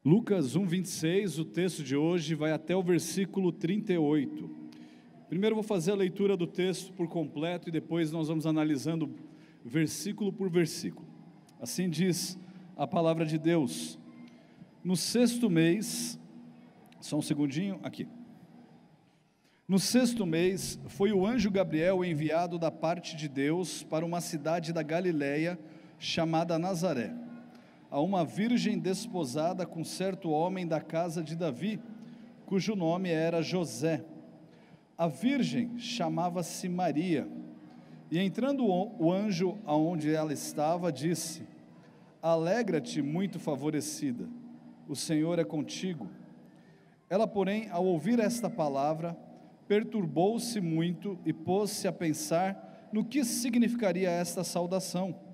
Lucas 1:26, o texto de hoje vai até o versículo 38. Primeiro eu vou fazer a leitura do texto por completo e depois nós vamos analisando versículo por versículo. Assim diz a palavra de Deus: no sexto mês, só um segundinho, aqui. No sexto mês, foi o anjo Gabriel enviado da parte de Deus para uma cidade da Galileia, chamada Nazaré, a uma virgem desposada com certo homem da casa de Davi, cujo nome era José. A virgem chamava-se Maria, e entrando o anjo aonde ela estava, disse: alegra-te, muito favorecida, o Senhor é contigo. Ela, porém, ao ouvir esta palavra, perturbou-se muito e pôs-se a pensar no que significaria esta saudação.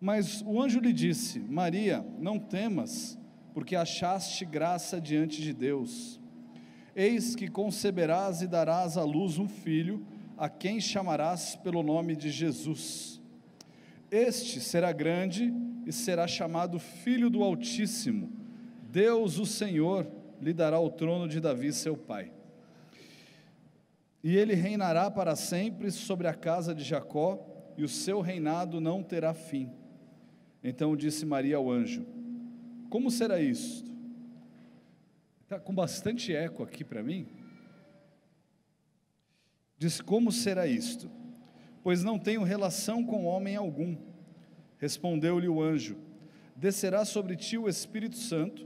Mas o anjo lhe disse: Maria, não temas, porque achaste graça diante de Deus. Eis que conceberás e darás à luz um filho, a quem chamarás pelo nome de Jesus. Este será grande e será chamado Filho do Altíssimo. Deus, o Senhor, lhe dará o trono de Davi, seu pai. E ele reinará para sempre sobre a casa de Jacó, e o seu reinado não terá fim. Então disse Maria ao anjo: como será isto? Está com bastante eco aqui para mim. Disse: como será isto? Pois não tenho relação com homem algum. Respondeu-lhe o anjo: descerá sobre ti o Espírito Santo,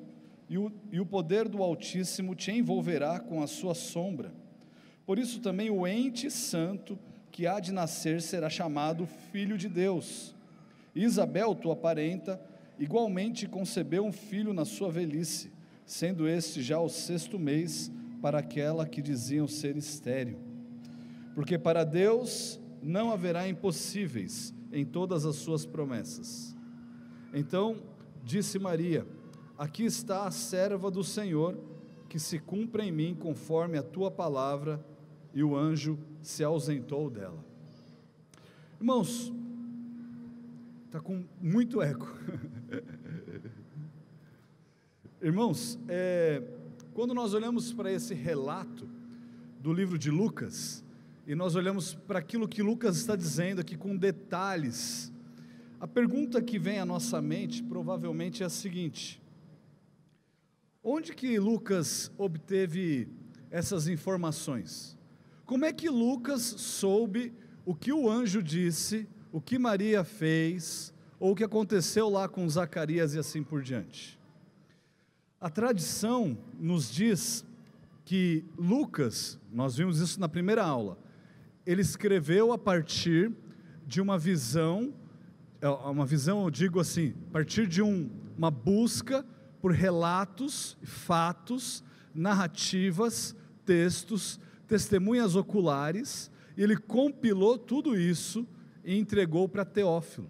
e o poder do Altíssimo te envolverá com a sua sombra. Por isso também o ente santo que há de nascer será chamado Filho de Deus. E Isabel, tua parenta, igualmente concebeu um filho na sua velhice, sendo este já o sexto mês para aquela que diziam ser estéril. Porque para Deus não haverá impossíveis em todas as suas promessas. Então disse Maria: aqui está a serva do Senhor, que se cumpra em mim conforme a tua palavra. E o anjo se ausentou dela. Irmãos, está com muito eco. Irmãos, quando nós olhamos para esse relato do livro de Lucas, e nós olhamos para aquilo que Lucas está dizendo aqui com detalhes, a pergunta que vem à nossa mente provavelmente é a seguinte: onde que Lucas obteve essas informações? Como é que Lucas soube o que o anjo disse, o que Maria fez, ou o que aconteceu lá com Zacarias e assim por diante? A tradição nos diz que Lucas, nós vimos isso na primeira aula, ele escreveu a partir de uma visão, eu digo assim, a partir de uma busca por relatos, fatos, narrativas, textos, testemunhas oculares, e ele compilou tudo isso e entregou para Teófilo.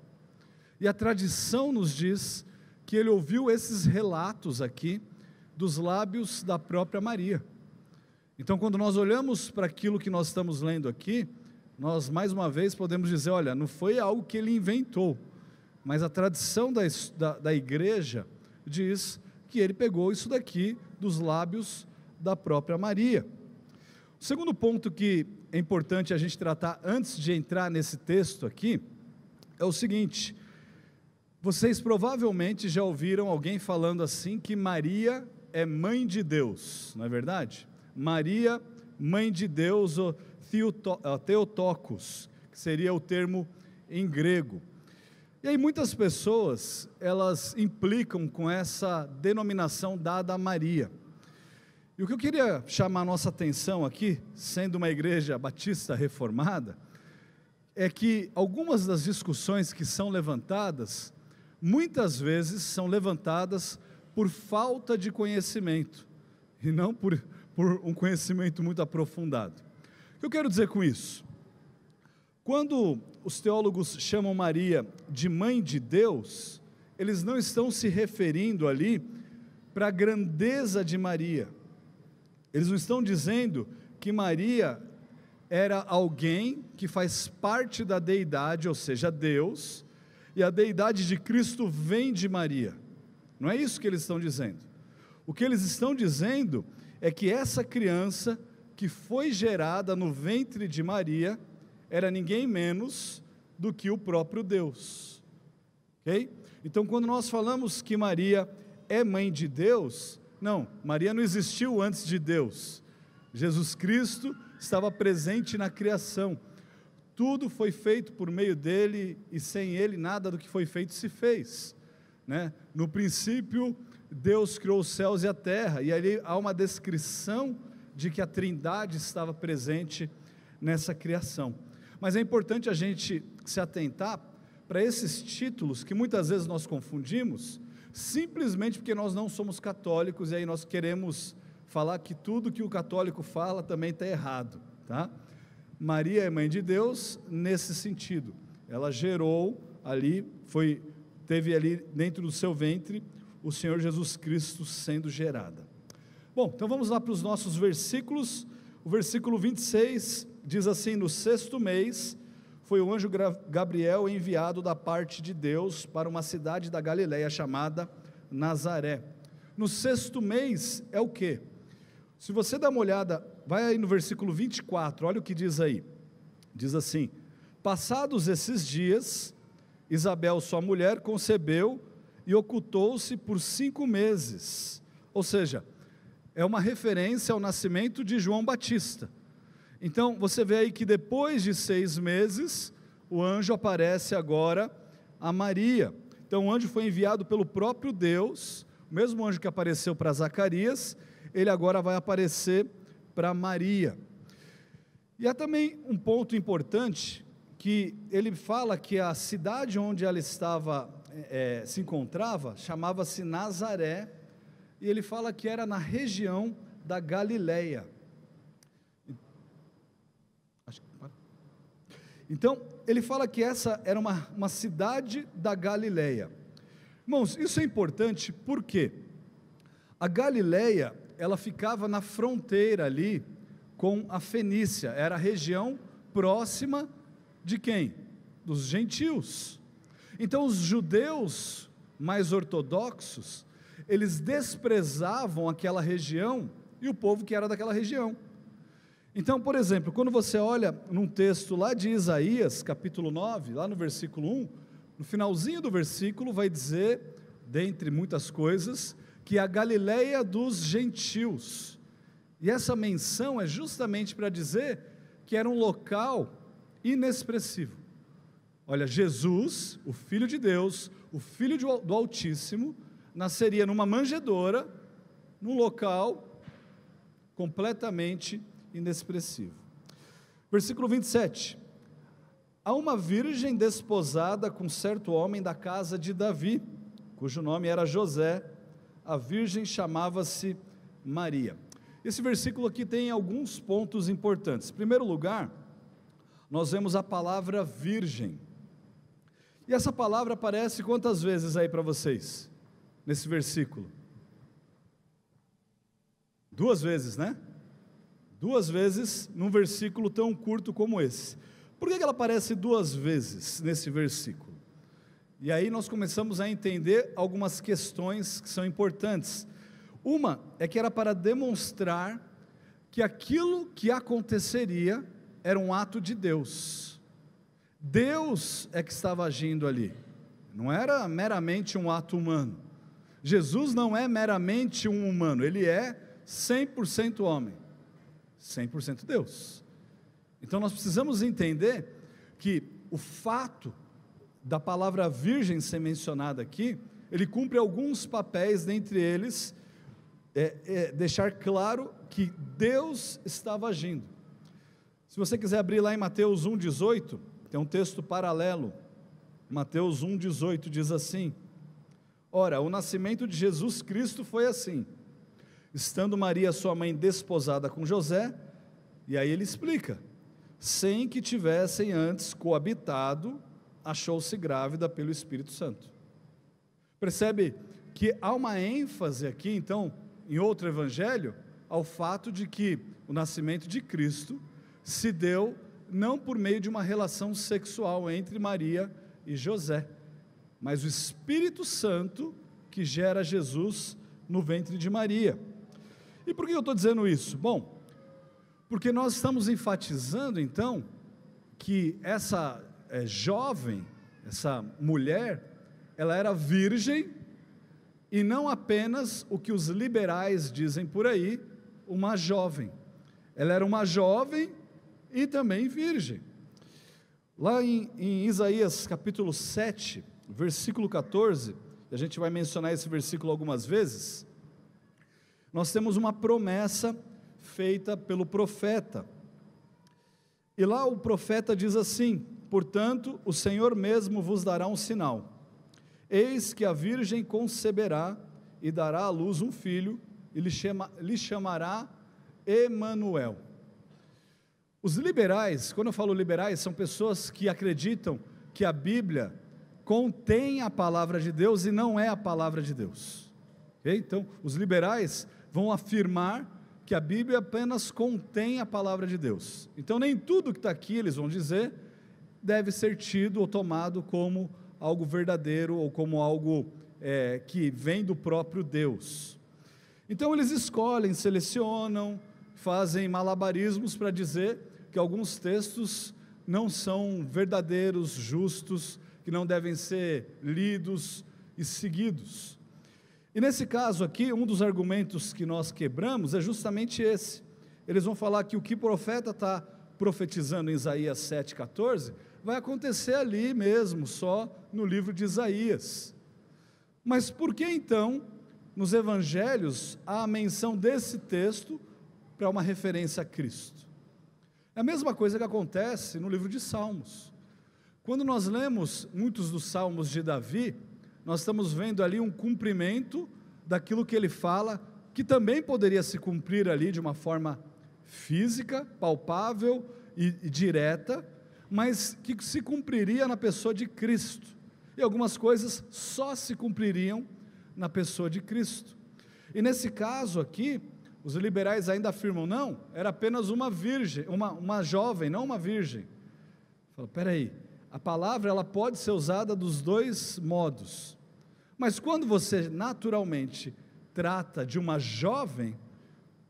E a tradição nos diz que ele ouviu esses relatos aqui dos lábios da própria Maria. Então, quando nós olhamos para aquilo que nós estamos lendo aqui, nós mais uma vez podemos dizer: olha, não foi algo que ele inventou, mas a tradição da igreja diz que ele pegou isso daqui dos lábios da própria Maria. O segundo ponto que é importante a gente tratar antes de entrar nesse texto aqui é o seguinte: vocês provavelmente já ouviram alguém falando assim que Maria é mãe de Deus, não é verdade? Maria, mãe de Deus, ou Theotokos, que seria o termo em grego. E aí muitas pessoas, elas implicam com essa denominação dada a Maria. E o que eu queria chamar a nossa atenção aqui, sendo uma igreja batista reformada, é que algumas das discussões que são levantadas, muitas vezes são levantadas por falta de conhecimento, e não por um conhecimento muito aprofundado. O que eu quero dizer com isso? Quando os teólogos chamam Maria de mãe de Deus, eles não estão se referindo ali para a grandeza de Maria. Eles não estão dizendo que Maria era alguém que faz parte da deidade, ou seja, Deus, e a deidade de Cristo vem de Maria. Não é isso que eles estão dizendo. O que eles estão dizendo é que essa criança que foi gerada no ventre de Maria era ninguém menos do que o próprio Deus. Ok? Então, quando nós falamos que Maria é mãe de Deus, não, Maria não existiu antes de Deus. Jesus Cristo estava presente na criação. Tudo foi feito por meio dele e sem ele nada do que foi feito se fez, né? No princípio, Deus criou os céus e a terra, e ali há uma descrição de que a Trindade estava presente nessa criação. Mas é importante a gente se atentar para esses títulos que muitas vezes nós confundimos, simplesmente porque nós não somos católicos, e aí nós queremos falar que tudo que o católico fala também está errado, tá? Maria é mãe de Deus nesse sentido, ela gerou ali, teve ali dentro do seu ventre o Senhor Jesus Cristo sendo gerada. Bom, então vamos lá para os nossos versículos. O versículo 26 diz assim: no 6º mês foi o anjo Gabriel enviado da parte de Deus para uma cidade da Galileia chamada Nazaré. No 6º mês é o quê? Se você dá uma olhada, vai aí no versículo 24, olha o que diz aí, diz assim: passados esses dias, Isabel, sua mulher, concebeu e ocultou-se por 5 meses, ou seja, é uma referência ao nascimento de João Batista. Então, você vê aí que depois de 6 meses, o anjo aparece agora a Maria. Então, o anjo foi enviado pelo próprio Deus, o mesmo anjo que apareceu para Zacarias, ele agora vai aparecer para Maria. E há também um ponto importante, que ele fala que a cidade onde ela se encontrava, chamava-se Nazaré, e ele fala que era na região da Galileia. Então, ele fala que essa era uma cidade da Galileia. Irmãos, isso é importante porque a Galileia, ela ficava na fronteira ali com a Fenícia, era a região próxima de quem? Dos gentios. Então os judeus mais ortodoxos, eles desprezavam aquela região e o povo que era daquela região. Então, por exemplo, quando você olha num texto lá de Isaías, capítulo 9, lá no versículo 1, no finalzinho do versículo vai dizer, dentre muitas coisas, que a Galileia dos gentios, e essa menção é justamente para dizer que era um local inexpressivo. Olha, Jesus, o Filho de Deus, o Filho do Altíssimo, nasceria numa manjedoura, num local completamente inexpressivo. Versículo 27, há uma virgem desposada com certo homem da casa de Davi, cujo nome era José, a virgem chamava-se Maria. Esse versículo aqui tem alguns pontos importantes. Em primeiro lugar, nós vemos a palavra virgem, e essa palavra aparece quantas vezes aí para vocês, nesse versículo? 2 vezes, né? 2 vezes num versículo tão curto como esse. Por que ela aparece 2 vezes nesse versículo? E aí nós começamos a entender algumas questões que são importantes. Uma é que era para demonstrar que aquilo que aconteceria era um ato de Deus. Deus é que estava agindo ali, não era meramente um ato humano. Jesus não é meramente um humano, ele é 100% homem, 100% Deus. Então nós precisamos entender que o fato da palavra virgem ser mencionada aqui, ele cumpre alguns papéis, dentre eles, deixar claro que Deus estava agindo. Se você quiser abrir lá em Mateus 1,18, tem um texto paralelo, Mateus 1,18 diz assim: ora, o nascimento de Jesus Cristo foi assim, estando Maria sua mãe desposada com José, e aí ele explica, sem que tivessem antes coabitado, achou-se grávida pelo Espírito Santo. Percebe que há uma ênfase aqui, então, em outro evangelho, ao fato de que o nascimento de Cristo se deu não por meio de uma relação sexual entre Maria e José, mas o Espírito Santo que gera Jesus no ventre de Maria. E por que eu estou dizendo isso? Bom, porque nós estamos enfatizando então que essa jovem, essa mulher, ela era virgem, e não apenas o que os liberais dizem por aí, uma jovem. Ela era uma jovem e também virgem. Lá em Isaías capítulo 7, versículo 14, a gente vai mencionar esse versículo algumas vezes, nós temos uma promessa feita pelo profeta, e lá o profeta diz assim: portanto, o Senhor mesmo vos dará um sinal, eis que a virgem conceberá e dará à luz um filho, e lhe chamará Emanuel. Os liberais, quando eu falo liberais, são pessoas que acreditam que a Bíblia contém a palavra de Deus e não é a palavra de Deus. Okay? Então, os liberais vão afirmar que a Bíblia apenas contém a palavra de Deus. Então, nem tudo que está aqui, eles vão dizer, deve ser tido ou tomado como algo verdadeiro ou como algo que vem do próprio Deus. Então, eles escolhem, selecionam, fazem malabarismos para dizer que alguns textos não são verdadeiros, justos, que não devem ser lidos e seguidos. E nesse caso aqui, um dos argumentos que nós quebramos é justamente esse. Eles vão falar que o que o profeta está profetizando em Isaías 7,14, vai acontecer ali mesmo, só no livro de Isaías. Mas por que então, nos evangelhos, há a menção desse texto para uma referência a Cristo? É a mesma coisa que acontece no livro de Salmos. Quando nós lemos muitos dos salmos de Davi, nós estamos vendo ali um cumprimento daquilo que ele fala, que também poderia se cumprir ali de uma forma física, palpável e direta, mas que se cumpriria na pessoa de Cristo. E algumas coisas só se cumpririam na pessoa de Cristo. E nesse caso aqui, os liberais ainda afirmam, não, era apenas uma virgem, uma jovem, não uma virgem. Fala, peraí, a palavra ela pode ser usada dos dois modos, mas quando você naturalmente trata de uma jovem,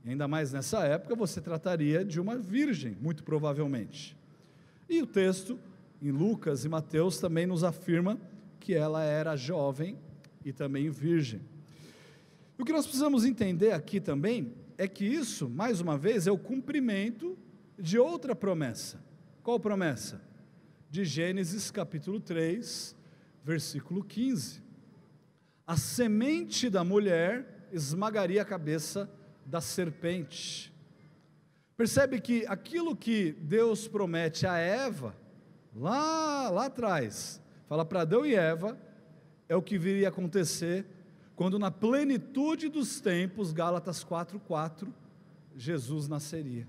e ainda mais nessa época, você trataria de uma virgem, muito provavelmente. E o texto, em Lucas e Mateus, também nos afirma que ela era jovem e também virgem. O que nós precisamos entender aqui também é que isso, mais uma vez, é o cumprimento de outra promessa. Qual promessa? De Gênesis capítulo 3, versículo 15. A semente da mulher esmagaria a cabeça da serpente. Percebe que aquilo que Deus promete a Eva, lá atrás, fala para Adão e Eva, é o que viria a acontecer quando na plenitude dos tempos, Gálatas 4:4, Jesus nasceria.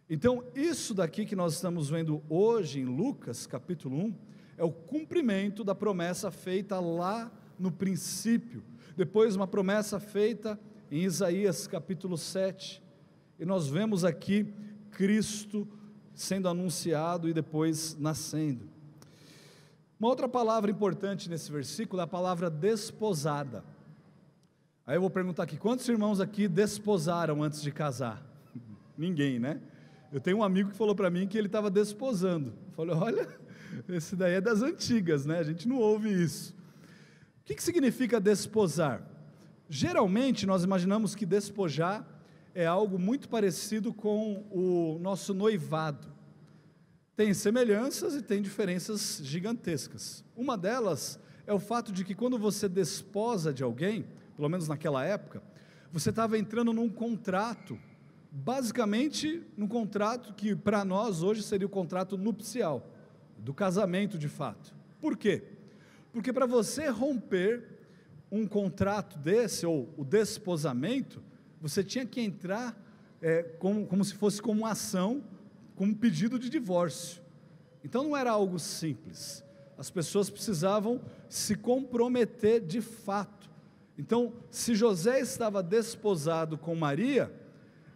Então, isso daqui que nós estamos vendo hoje em Lucas capítulo 1, é o cumprimento da promessa feita lá no princípio, depois uma promessa feita em Isaías capítulo 7, e nós vemos aqui Cristo sendo anunciado e depois nascendo. Uma outra palavra importante nesse versículo é a palavra desposada. Aí eu vou perguntar aqui, quantos irmãos aqui desposaram antes de casar? Ninguém, né? Eu tenho um amigo que falou para mim que ele estava desposando. Eu falei, olha, esse daí é das antigas, né? A gente não ouve isso. O que significa desposar? Geralmente nós imaginamos que despojar é algo muito parecido com o nosso noivado. Tem semelhanças e tem diferenças gigantescas. Uma delas é o fato de que quando você desposa de alguém, pelo menos naquela época, você estava entrando num contrato, basicamente num contrato que para nós hoje seria o contrato nupcial, do casamento de fato. Por quê? Porque para você romper um contrato desse, ou o desposamento, você tinha que entrar como se fosse como uma ação, como um pedido de divórcio. Então não era algo simples, as pessoas precisavam se comprometer de fato. Então, se José estava desposado com Maria,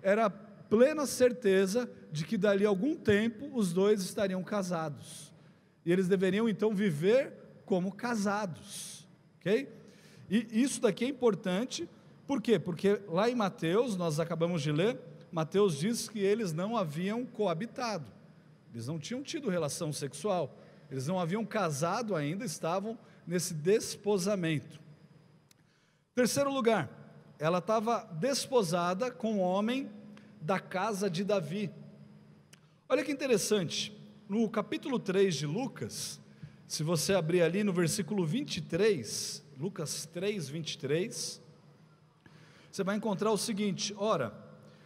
era plena certeza de que dali a algum tempo os dois estariam casados, e eles deveriam então viver como casados, ok? E isso daqui é importante, Por quê? Porque lá em Mateus, nós acabamos de ler, Mateus diz que eles não haviam coabitado, eles não tinham tido relação sexual, eles não haviam casado ainda, estavam nesse desposamento. Terceiro lugar, ela estava desposada com um homem da casa de Davi. Olha que interessante, no capítulo 3 de Lucas, se você abrir ali no versículo 23, Lucas 3, 23, você vai encontrar o seguinte: ora,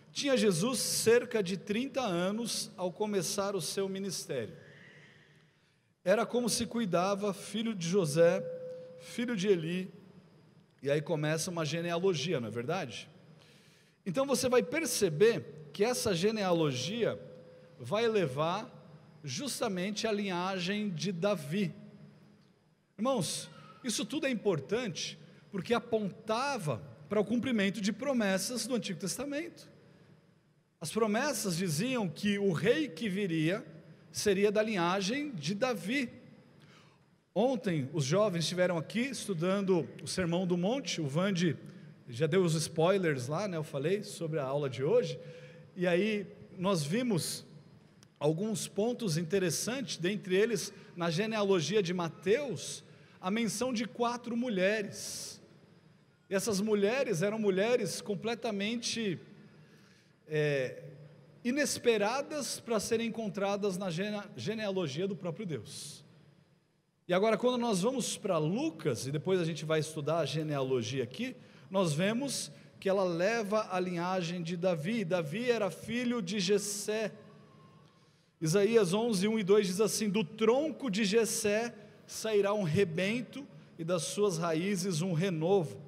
tinha Jesus cerca de 30 anos ao começar o seu ministério. Era como se cuidava, filho de José, filho de Eli, e aí começa uma genealogia, não é verdade? Então você vai perceber que essa genealogia vai levar justamente à linhagem de Davi. Irmãos, isso tudo é importante porque apontava para o cumprimento de promessas do Antigo Testamento. As promessas diziam que o rei que viria seria da linhagem de Davi. Ontem os jovens estiveram aqui estudando o Sermão do Monte, o Vande já deu os spoilers lá, né? Eu falei sobre a aula de hoje, e aí nós vimos alguns pontos interessantes, dentre eles, na genealogia de Mateus, a menção de 4 mulheres, e essas mulheres eram mulheres completamente inesperadas para serem encontradas na genealogia do próprio Deus. E agora, quando nós vamos para Lucas, e depois a gente vai estudar a genealogia aqui, nós vemos que ela leva a linhagem de Davi. Davi era filho de Jessé. Isaías 11, 1 e 2 diz assim: do tronco de Jessé sairá um rebento, e das suas raízes um renovo.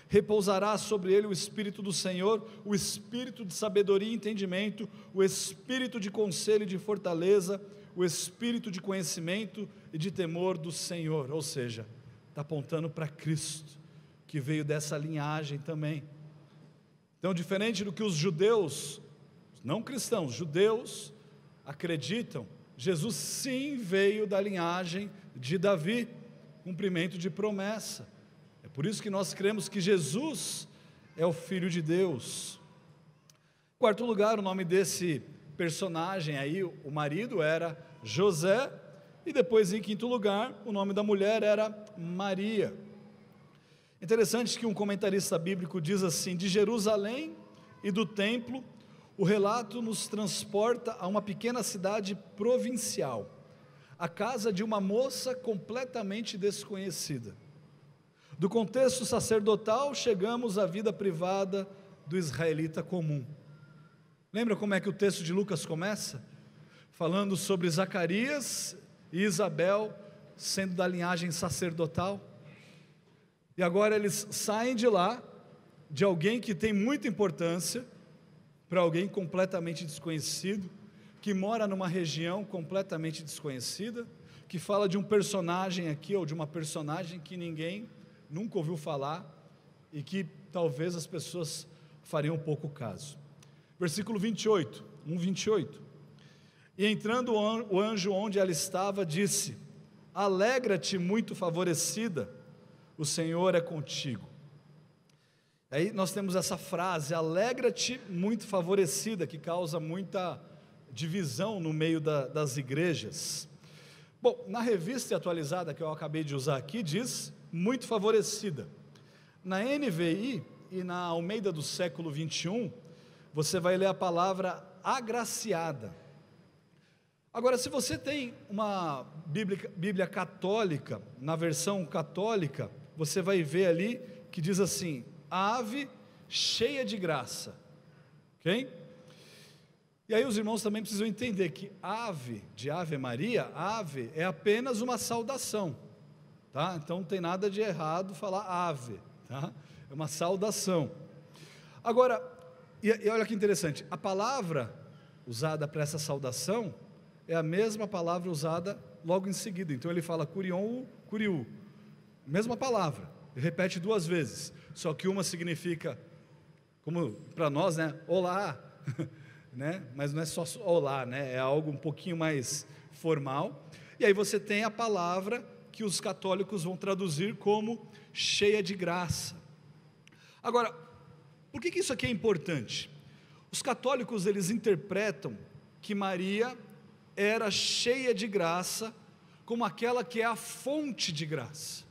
Repousará sobre ele o Espírito do Senhor, o Espírito de sabedoria e entendimento, o Espírito de conselho e de fortaleza, o Espírito de conhecimento e de temor do Senhor. Ou seja, está apontando para Cristo, que veio dessa linhagem também. Então, diferente do que os judeus, não cristãos, judeus, acreditam, Jesus sim veio da linhagem de Davi, cumprimento de promessa. É por isso que nós cremos que Jesus é o Filho de Deus. Em quarto lugar, o nome desse personagem aí, o marido, era José, e depois, em quinto lugar, o nome da mulher era Maria. Interessante que um comentarista bíblico diz assim: de Jerusalém e do templo, o relato nos transporta a uma pequena cidade provincial, a casa de uma moça completamente desconhecida. Do contexto sacerdotal, chegamos à vida privada do israelita comum. Lembra como é que o texto de Lucas começa? Falando sobre Zacarias e Isabel sendo da linhagem sacerdotal. E agora eles saem de lá, de alguém que tem muita importância, para alguém completamente desconhecido, que mora numa região completamente desconhecida, que fala de um personagem aqui, ou de uma personagem que ninguém nunca ouviu falar, e que talvez as pessoas fariam pouco caso. Versículo 28, 1:28. E entrando o anjo onde ela estava, disse: alegra-te, muito favorecida, o Senhor é contigo. Aí nós temos essa frase, alegra-te, muito favorecida, que causa muita divisão no meio das igrejas. Bom, na revista atualizada que eu acabei de usar aqui, diz muito favorecida. Na NVI e na Almeida do século 21, você vai ler a palavra agraciada. Agora, se você tem uma Bíblia católica, na versão católica, você vai ver ali que diz assim: ave cheia de graça, ok? E aí os irmãos também precisam entender que ave, de Ave Maria, ave é apenas uma saudação, tá? Então não tem nada de errado falar ave, tá? É uma saudação. Agora, e olha que interessante, a palavra usada para essa saudação é a mesma palavra usada logo em seguida. Então ele fala curion, curiu, mesma palavra, ele repete 2 vezes, só que uma significa, como para nós, né, olá, né? Mas não é só olá, né? É algo um pouquinho mais formal. E aí você tem a palavra que os católicos vão traduzir como cheia de graça. Agora, Por que isso aqui é importante? Os católicos, eles interpretam que Maria era cheia de graça, como aquela que é a fonte de graça.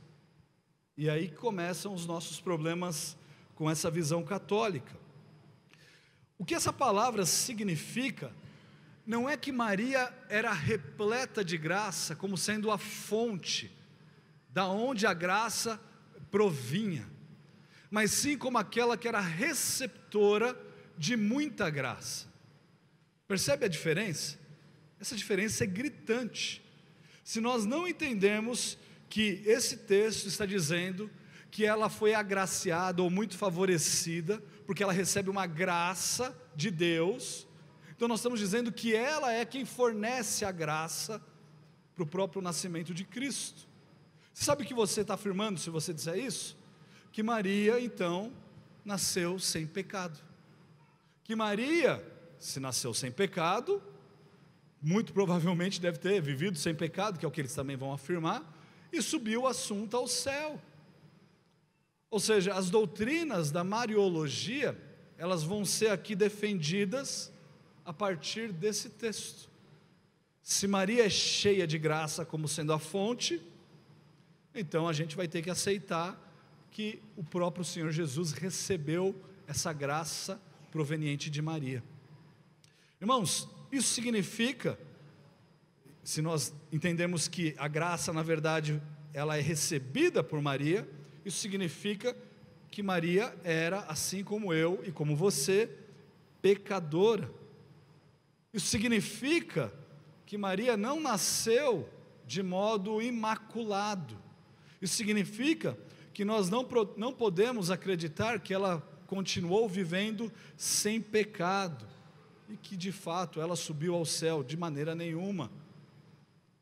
E aí começam os nossos problemas com essa visão católica. O que essa palavra significa não é que Maria era repleta de graça, como sendo a fonte da onde a graça provinha, mas sim como aquela que era receptora de muita graça. Percebe a diferença? Essa diferença é gritante. Se nós não entendemos que esse texto está dizendo que ela foi agraciada ou muito favorecida, porque ela recebe uma graça de Deus, então nós estamos dizendo que ela é quem fornece a graça para o próprio nascimento de Cristo. Você sabe o que você está afirmando se você disser isso? Que Maria então nasceu sem pecado. Que Maria, se nasceu sem pecado, muito provavelmente deve ter vivido sem pecado, que é o que eles também vão afirmar, e subiu o assunto ao céu. Ou seja, as doutrinas da Mariologia, elas vão ser aqui defendidas a partir desse texto. Se Maria é cheia de graça como sendo a fonte, então a gente vai ter que aceitar que o próprio Senhor Jesus recebeu essa graça proveniente de Maria. Irmãos, isso significa, se nós entendemos que a graça, na verdade, ela é recebida por Maria, isso significa que Maria era, assim como eu e como você, pecadora. Isso significa que Maria não nasceu de modo imaculado. Isso significa que nós não podemos acreditar que ela continuou vivendo sem pecado, e que de fato ela subiu ao céu, de maneira nenhuma.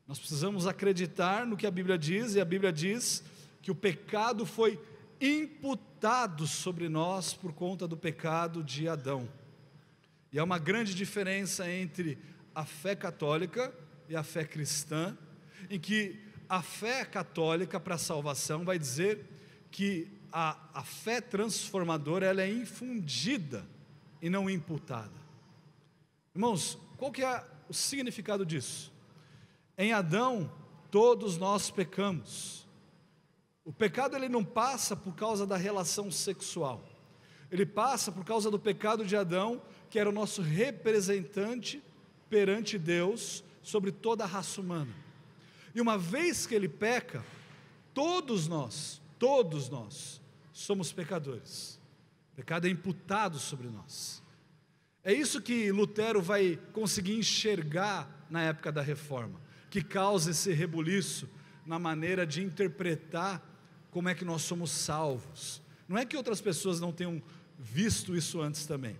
Nós precisamos acreditar no que a Bíblia diz, e a Bíblia diz que o pecado foi imputado sobre nós por conta do pecado de Adão. E há uma grande diferença entre a fé católica e a fé cristã, em que a fé católica para a salvação vai dizer que a fé transformadora, ela é infundida e não imputada. Irmãos, qual que é o significado disso? Em Adão, todos nós pecamos. O pecado, ele não passa por causa da relação sexual, ele passa por causa do pecado de Adão, que era o nosso representante perante Deus sobre toda a raça humana. E uma vez que ele peca, todos nós somos pecadores. O pecado é imputado sobre nós. É isso que Lutero vai conseguir enxergar na época da Reforma, que causa esse rebuliço na maneira de interpretar como é que nós somos salvos. Não é que outras pessoas não tenham visto isso antes também,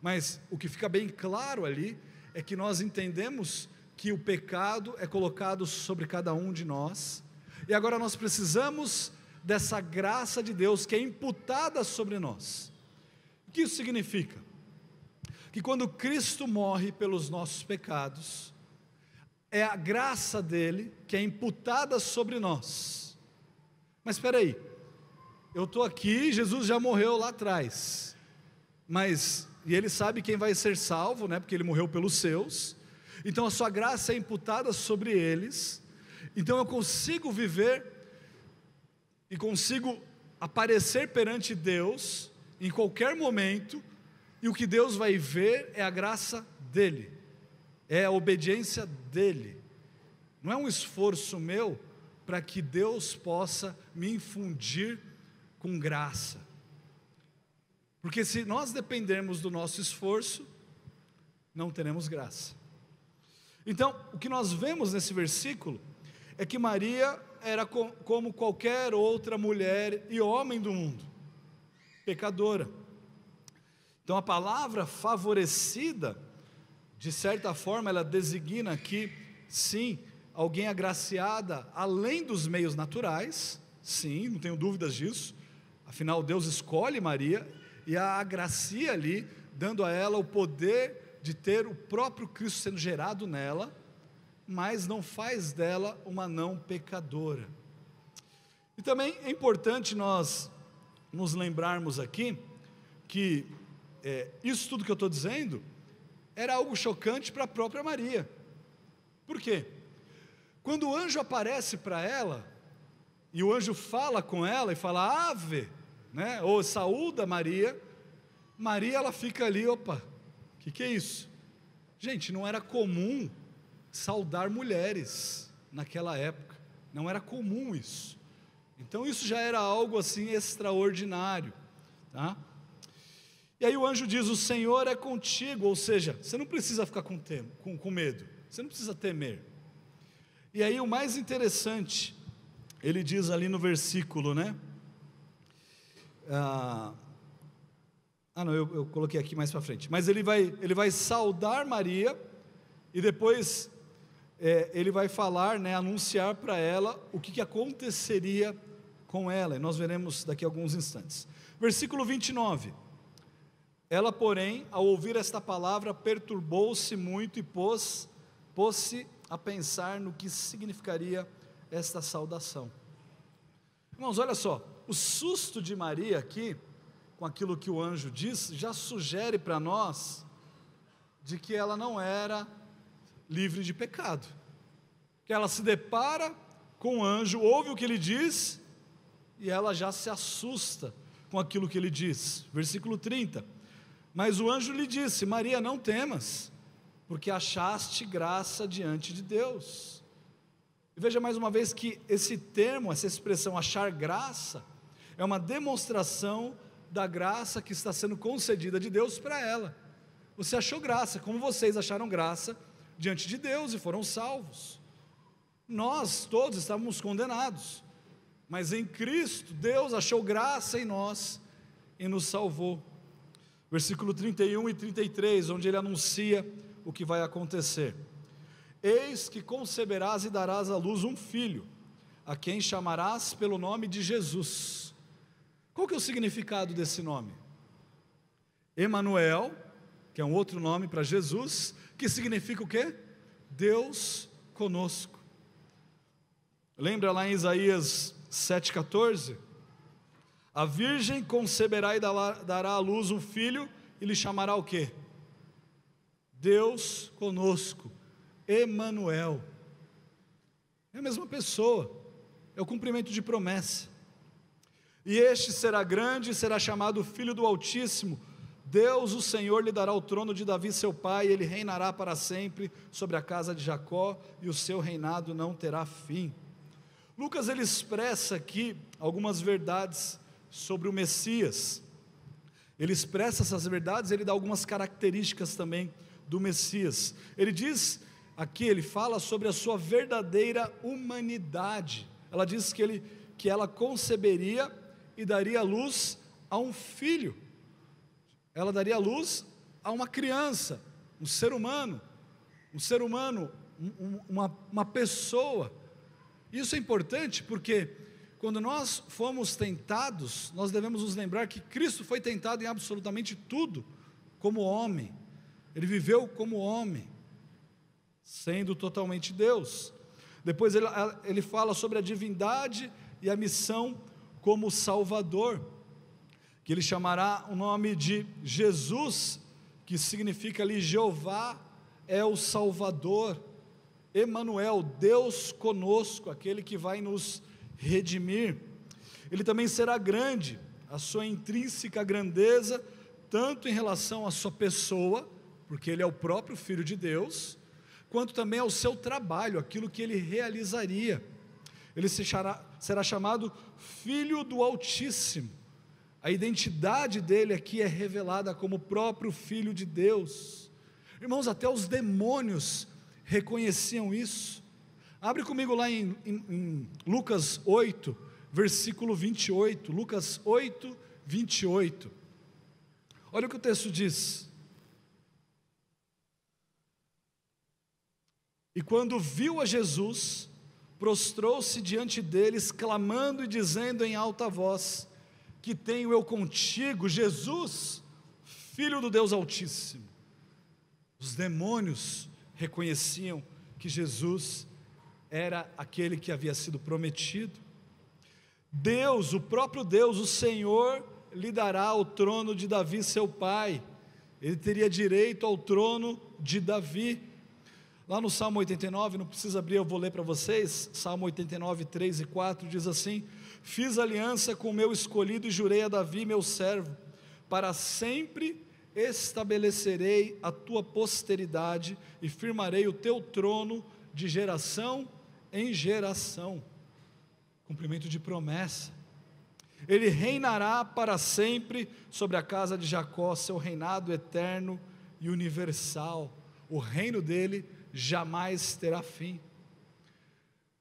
mas o que fica bem claro ali é que nós entendemos que o pecado é colocado sobre cada um de nós, e agora nós precisamos dessa graça de Deus que é imputada sobre nós. O que isso significa? Que quando Cristo morre pelos nossos pecados, é a graça dele que é imputada sobre nós. Mas espera aí, eu estou aqui, Jesus já morreu lá atrás, e ele sabe quem vai ser salvo, né, porque ele morreu pelos seus, então a sua graça é imputada sobre eles, então eu consigo viver e consigo aparecer perante Deus em qualquer momento, e o que Deus vai ver é a graça dele, é a obediência dele, não é um esforço meu para que Deus possa me infundir com graça, porque se nós dependermos do nosso esforço, não teremos graça. Então, o que nós vemos nesse versículo é que Maria era como qualquer outra mulher e homem do mundo, pecadora. Então a palavra favorecida, de certa forma, ela designa aqui, sim, alguém agraciada além dos meios naturais, sim, não tenho dúvidas disso, afinal Deus escolhe Maria e a agracia ali, dando a ela o poder de ter o próprio Cristo sendo gerado nela, mas não faz dela uma não pecadora. E também é importante nós nos lembrarmos aqui, que isso tudo que eu estou dizendo era algo chocante para a própria Maria. Por quê? Quando o anjo aparece para ela, e o anjo fala com ela e fala ave, né? Ou saúda Maria, ela fica ali, opa, o que é isso? Gente, não era comum saudar mulheres naquela época, não era comum isso. Então isso já era algo assim extraordinário, tá? E aí o anjo diz: o Senhor é contigo, ou seja, você não precisa ficar com medo, você não precisa temer. E aí o mais interessante, ele diz ali no versículo, né? Não, eu coloquei aqui mais para frente, mas ele vai saudar Maria, e depois ele vai falar, né, anunciar para ela o que aconteceria com ela, e nós veremos daqui a alguns instantes. Versículo 29, ela porém, ao ouvir esta palavra, perturbou-se muito e pôs-se a pensar no que significaria esta saudação. Irmãos, olha só, o susto de Maria aqui, com aquilo que o anjo diz, já sugere para nós, de que ela não era livre de pecado, que ela se depara com o anjo, ouve o que ele diz, e ela já se assusta com aquilo que ele diz. Versículo 30, mas o anjo lhe disse: Maria, não temas, porque achaste graça diante de Deus. E veja mais uma vez que esse termo, essa expressão achar graça, é uma demonstração da graça que está sendo concedida de Deus para ela. Você achou graça, como vocês acharam graça diante de Deus e foram salvos. Nós todos estávamos condenados, mas em Cristo Deus achou graça em nós e nos salvou. Versículo 31 e 33, onde ele anuncia o que vai acontecer: eis que conceberás e darás à luz um filho, a quem chamarás pelo nome de Jesus. Qual que é o significado desse nome? Emanuel, que é um outro nome para Jesus, que significa o quê? Deus conosco. Lembra lá em Isaías 7,14? A virgem conceberá e dará à luz um filho, e lhe chamará o quê? Deus conosco, Emanuel. É a mesma pessoa, é o cumprimento de promessa. E este será grande e será chamado Filho do Altíssimo. Deus, o Senhor, lhe dará o trono de Davi seu pai, e ele reinará para sempre sobre a casa de Jacó, e o seu reinado não terá fim. Lucas, ele expressa aqui algumas verdades sobre o Messias. Ele expressa essas verdades, ele dá algumas características também do Messias. Ele diz aqui, ele fala sobre a sua verdadeira humanidade. Ela diz que ela conceberia e daria luz a um filho. Ela daria luz a uma criança, um ser humano, uma pessoa. Isso é importante porque quando nós fomos tentados, nós devemos nos lembrar que Cristo foi tentado em absolutamente tudo como homem. Ele viveu como homem, sendo totalmente Deus. Depois ele fala sobre a divindade e a missão como Salvador, que ele chamará o nome de Jesus, que significa ali Jeová é o Salvador, Emanuel, Deus conosco, aquele que vai nos redimir. Ele também será grande, a sua intrínseca grandeza, tanto em relação à sua pessoa, porque ele é o próprio Filho de Deus, quanto também ao seu trabalho, aquilo que ele realizaria. Ele será chamado Filho do Altíssimo. A identidade dele aqui é revelada como o próprio Filho de Deus. Irmãos, até os demônios reconheciam isso. Abre comigo lá em Lucas 8, versículo 28. Lucas 8, 28. Olha o que o texto diz: e quando viu a Jesus, prostrou-se diante deles, clamando e dizendo em alta voz: que tenho eu contigo, Jesus, Filho do Deus Altíssimo. Os demônios reconheciam que Jesus era aquele que havia sido prometido. Deus, o próprio Deus, o Senhor, lhe dará o trono de Davi seu pai, ele teria direito ao trono de Davi. Lá no Salmo 89, não precisa abrir, eu vou ler para vocês, Salmo 89, 3 e 4, diz assim: fiz aliança com o meu escolhido e jurei a Davi meu servo, para sempre estabelecerei a tua posteridade e firmarei o teu trono de geração em geração. Cumprimento de promessa. Ele reinará para sempre sobre a casa de Jacó, seu reinado eterno e universal. O reino dele jamais terá fim.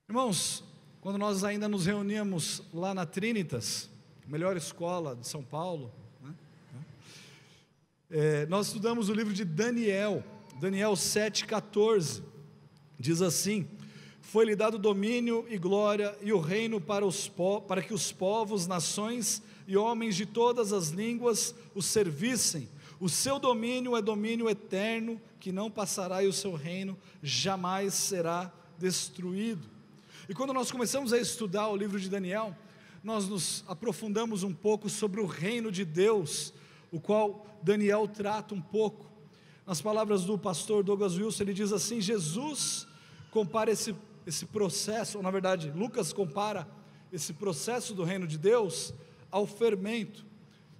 Irmãos, quando nós ainda nos reuníamos lá na Trinitas, melhor escola de São Paulo, nós estudamos o livro de Daniel, Daniel 7,14, diz assim: foi-lhe dado domínio e glória e o reino para que os povos, nações e homens de todas as línguas o servissem. O seu domínio é domínio eterno, que não passará, e o seu reino jamais será destruído. E quando nós começamos a estudar o livro de Daniel, nós nos aprofundamos um pouco sobre o reino de Deus, o qual Daniel trata um pouco. Nas palavras do pastor Douglas Wilson, ele diz assim: Jesus compara esse processo, ou na verdade Lucas compara esse processo do reino de Deus ao fermento.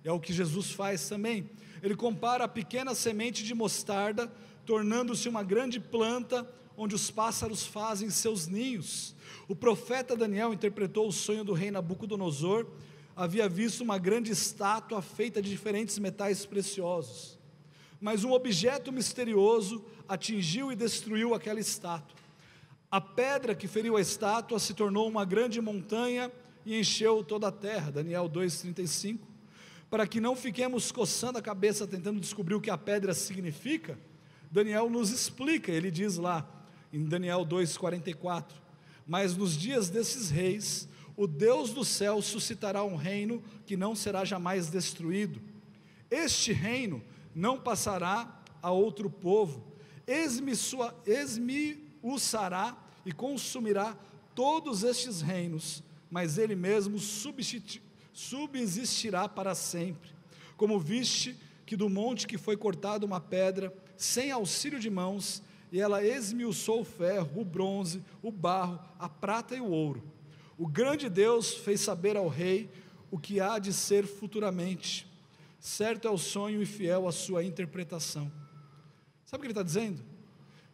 É o que Jesus faz também. Ele compara a pequena semente de mostarda tornando-se uma grande planta onde os pássaros fazem seus ninhos. O profeta Daniel interpretou o sonho do rei Nabucodonosor. Havia visto uma grande estátua feita de diferentes metais preciosos, mas um objeto misterioso atingiu e destruiu aquela estátua. A pedra que feriu a estátua se tornou uma grande montanha e encheu toda a terra. Daniel 2,35. Para que não fiquemos coçando a cabeça tentando descobrir o que a pedra significa, Daniel nos explica. Ele diz lá em Daniel 2,44: mas nos dias desses reis, o Deus do céu suscitará um reino que não será jamais destruído. Este reino não passará a outro povo, esmiuçará e consumirá todos estes reinos, mas ele mesmo subsistirá para sempre. Como viste que do monte que foi cortada uma pedra, sem auxílio de mãos, e ela esmiuçou o ferro, o bronze, o barro, a prata e o ouro. O grande Deus fez saber ao rei o que há de ser futuramente. Certo é o sonho e fiel a sua interpretação. Sabe o que ele está dizendo?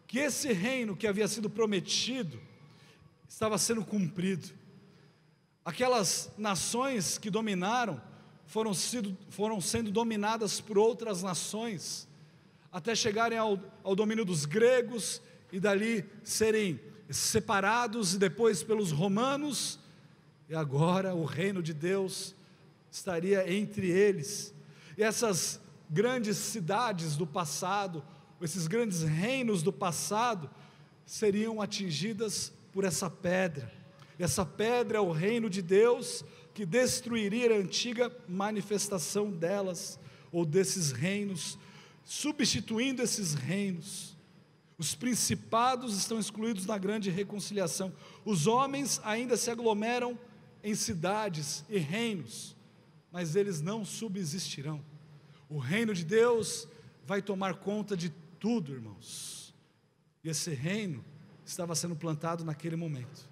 Que esse reino que havia sido prometido estava sendo cumprido. Aquelas nações que dominaram foram sendo dominadas por outras nações, até chegarem ao domínio dos gregos, e dali serem separados, e depois pelos romanos, e agora o reino de Deus estaria entre eles. E essas grandes cidades do passado, esses grandes reinos do passado, seriam atingidas por essa pedra. Essa pedra é o reino de Deus, que destruiria a antiga manifestação delas, ou desses reinos, substituindo esses reinos. Os principados estão excluídos na grande reconciliação. Os homens ainda se aglomeram em cidades e reinos, mas eles não subsistirão. O reino de Deus vai tomar conta de tudo, irmãos. E esse reino estava sendo plantado naquele momento.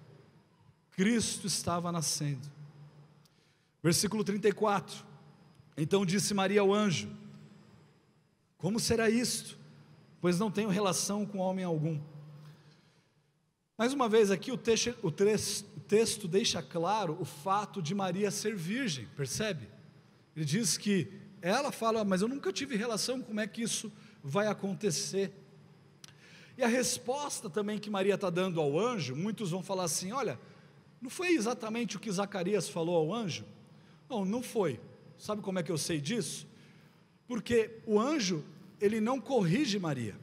Cristo estava nascendo. Versículo 34. Então disse Maria ao anjo: como será isto? Pois não tenho relação com homem algum. Mais uma vez aqui o texto deixa claro o fato de Maria ser virgem, percebe? Ele diz que ela fala: mas eu nunca tive relação, como é que isso vai acontecer? E a resposta também que Maria está dando ao anjo, muitos vão falar assim: olha, não foi exatamente o que Zacarias falou ao anjo? Não, não foi. Sabe como é que eu sei disso? Porque o anjo, ele não corrige Maria.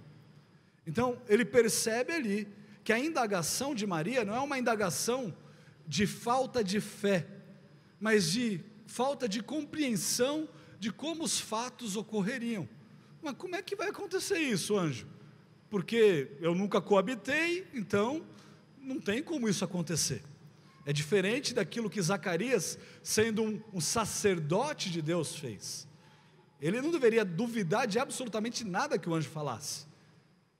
Então ele percebe ali que a indagação de Maria não é uma indagação de falta de fé, mas de falta de compreensão de como os fatos ocorreriam. Mas como é que vai acontecer isso, anjo? Porque eu nunca coabitei, então não tem como isso acontecer. É diferente daquilo que Zacarias, sendo um sacerdote de Deus, fez. Ele não deveria duvidar de absolutamente nada que o anjo falasse.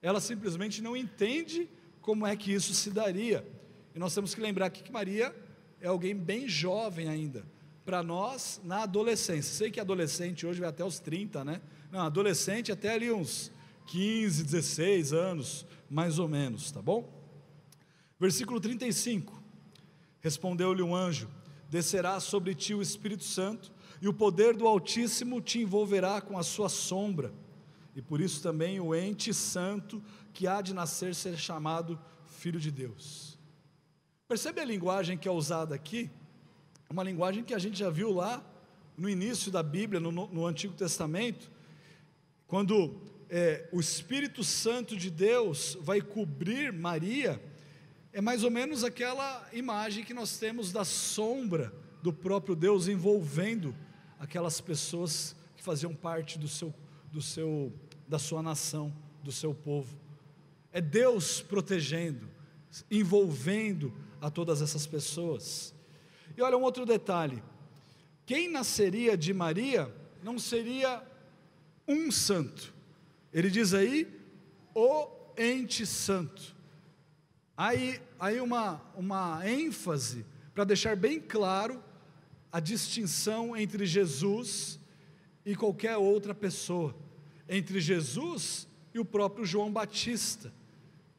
Ela simplesmente não entende como é que isso se daria. E nós temos que lembrar aqui que Maria é alguém bem jovem ainda. Para nós, na adolescência. Sei que adolescente hoje vai até os 30, né? Não, adolescente até ali uns 15, 16 anos, mais ou menos, tá bom? Versículo 35. Respondeu-lhe um anjo: descerá sobre ti o Espírito Santo, e o poder do Altíssimo te envolverá com a sua sombra, e por isso também o ente santo que há de nascer ser chamado Filho de Deus. Percebe a linguagem que é usada aqui? Uma linguagem que a gente já viu lá no início da Bíblia, no Antigo Testamento, quando o Espírito Santo de Deus vai cobrir Maria. É mais ou menos aquela imagem que nós temos da sombra do próprio Deus envolvendo aquelas pessoas que faziam parte da sua nação, do seu povo. É Deus protegendo, envolvendo a todas essas pessoas. E olha um outro detalhe: quem nasceria de Maria não seria um santo. Ele diz aí, o ente santo. Aí uma ênfase para deixar bem claro a distinção entre Jesus e qualquer outra pessoa, entre Jesus e o próprio João Batista,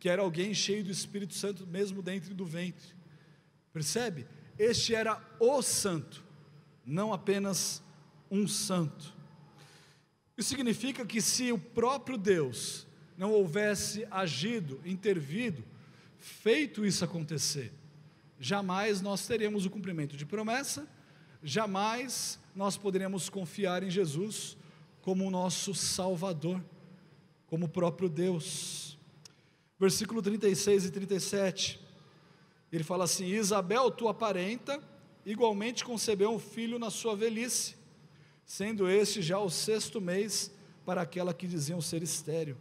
que era alguém cheio do Espírito Santo mesmo dentro do ventre. Percebe? Este era o santo, não apenas um santo. Isso significa que se o próprio Deus não houvesse agido, intervido, feito isso acontecer, jamais nós teríamos o cumprimento de promessa, jamais nós poderíamos confiar em Jesus como o nosso Salvador, como o próprio Deus. Versículo 36 e 37, ele fala assim: Isabel, tua parenta, igualmente concebeu um filho na sua velhice, sendo este já o 6º mês para aquela que diziam ser estéril,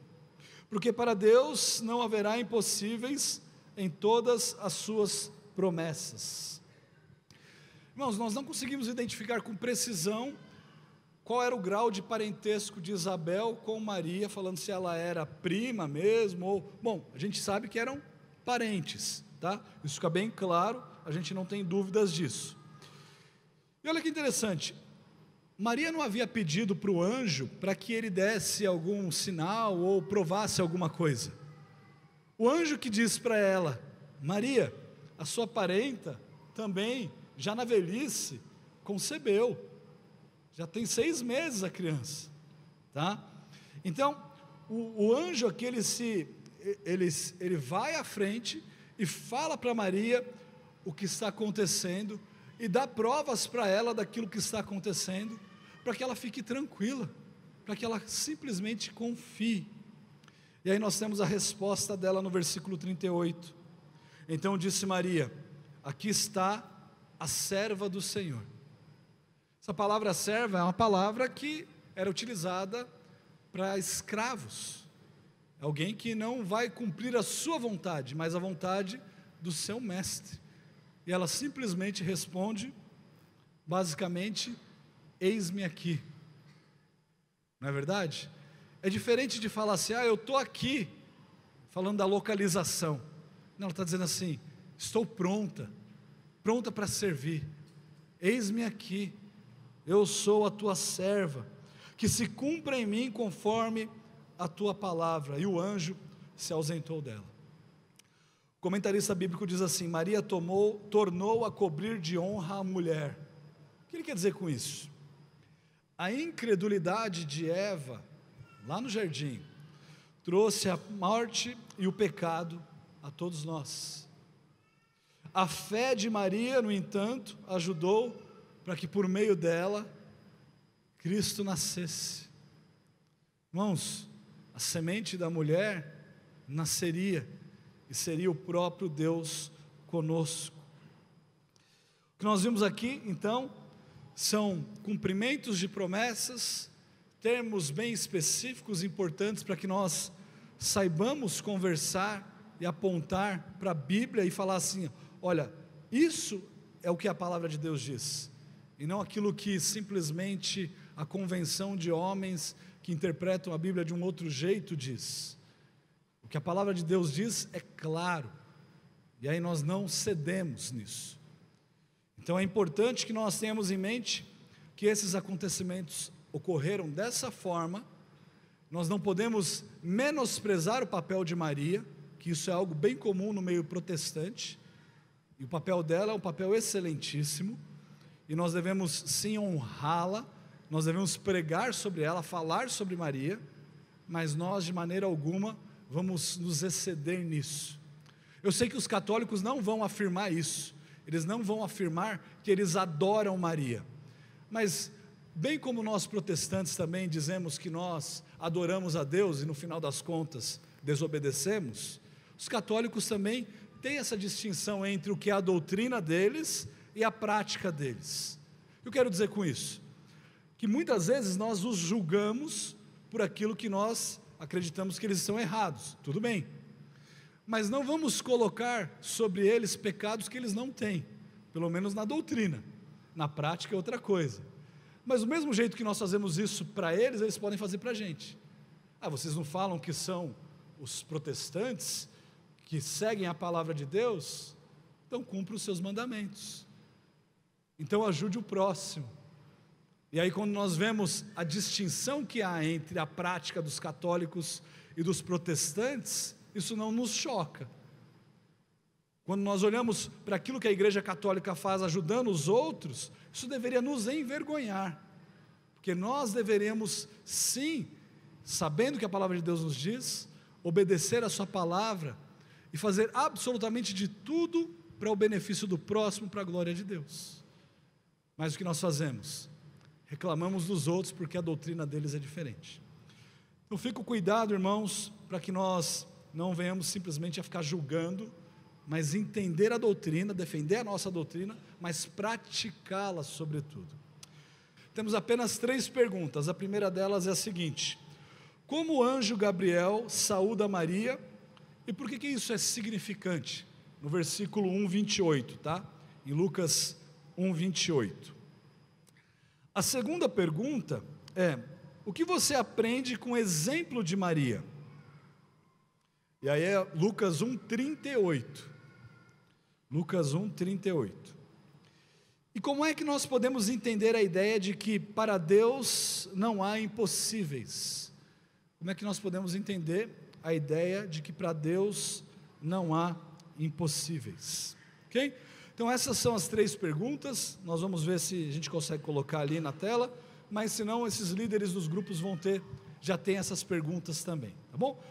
porque para Deus não haverá impossíveis em todas as suas promessas. Irmãos, nós não conseguimos identificar com precisão qual era o grau de parentesco de Isabel com Maria, falando se ela era prima mesmo, ou, bom, a gente sabe que eram parentes, tá? Isso fica bem claro, a gente não tem dúvidas disso. E olha que interessante, Maria não havia pedido para o anjo para que ele desse algum sinal ou provasse alguma coisa. O anjo que diz para ela: Maria, a sua parenta também, já na velhice, concebeu, já tem 6 meses a criança, tá? Então, o anjo aqui, ele vai à frente e fala para Maria o que está acontecendo, e dá provas para ela daquilo que está acontecendo, para que ela fique tranquila, para que ela simplesmente confie. E aí nós temos a resposta dela no versículo 38. Então disse Maria: aqui está a serva do Senhor. Essa palavra serva é uma palavra que era utilizada para escravos, alguém que não vai cumprir a sua vontade, mas a vontade do seu mestre. E ela simplesmente responde, basicamente: eis-me aqui. Não é verdade? É diferente de falar assim: eu estou aqui, falando da localização. Não, ela está dizendo assim: estou pronta para servir, eis-me aqui, eu sou a tua serva, que se cumpra em mim conforme a tua palavra. E o anjo se ausentou dela. O comentarista bíblico diz assim: Maria tornou a cobrir de honra a mulher. O que ele quer dizer com isso? A incredulidade de Eva, lá no jardim, trouxe a morte e o pecado a todos nós. A fé de Maria, no entanto, ajudou para que por meio dela Cristo nascesse. Irmãos, a semente da mulher nasceria e seria o próprio Deus conosco. O que nós vimos aqui, então, são cumprimentos de promessas, termos bem específicos, importantes, para que nós saibamos conversar e apontar para a Bíblia e falar assim: olha, Isso é o que a palavra de Deus diz, e não aquilo que simplesmente a convenção de homens que interpretam a Bíblia de um outro jeito diz. O que a palavra de Deus diz é claro, e aí nós não cedemos nisso. Então é importante que nós tenhamos em mente que esses acontecimentos ocorreram dessa forma. Nós não podemos menosprezar o papel de Maria, que isso é algo bem comum no meio protestante, e o papel dela é um papel excelentíssimo, e nós devemos sim honrá-la, nós devemos pregar sobre ela, falar sobre Maria, mas nós de maneira alguma vamos nos exceder nisso. Eu sei que os católicos não vão afirmar isso, eles não vão afirmar que eles adoram Maria, mas bem como nós protestantes também dizemos que nós adoramos a Deus e no final das contas desobedecemos, os católicos também têm essa distinção entre o que é a doutrina deles e a prática deles. Eu quero dizer com isso, que muitas vezes nós os julgamos por aquilo que nós acreditamos que eles estão errados, tudo bem, mas não vamos colocar sobre eles pecados que eles não têm, pelo menos na doutrina, na prática é outra coisa. Mas do mesmo jeito que nós fazemos isso para eles, eles podem fazer para a gente. Vocês não falam que são os protestantes que seguem a palavra de Deus? Então cumpra os seus mandamentos, então ajude o próximo. E aí quando nós vemos a distinção que há entre a prática dos católicos e dos protestantes, isso não nos choca. Quando nós olhamos para aquilo que a Igreja Católica faz ajudando os outros, isso deveria nos envergonhar, porque nós deveríamos sim, sabendo que a palavra de Deus nos diz, obedecer a sua palavra e fazer absolutamente de tudo para o benefício do próximo, para a glória de Deus. Mas o que nós fazemos? Reclamamos dos outros porque a doutrina deles é diferente. Então fica o cuidado, irmãos, para que nós não venhamos simplesmente a ficar julgando, mas entender a doutrina, defender a nossa doutrina, mas praticá-la sobretudo. Temos apenas 3 perguntas. A primeira delas é a seguinte: como o anjo Gabriel saúda Maria, e por que isso é significante? No versículo 1:28, tá? Em Lucas 1:28. A segunda pergunta é: o que você aprende com o exemplo de Maria? E aí é Lucas 1:38. Lucas 1:38. E como é que nós podemos entender a ideia de que para Deus não há impossíveis? Como é que nós podemos entender a ideia de que para Deus não há impossíveis? Ok? Então essas são as 3 perguntas. Nós vamos ver se a gente consegue colocar ali na tela, mas se não, esses líderes dos grupos já têm essas perguntas também, tá bom?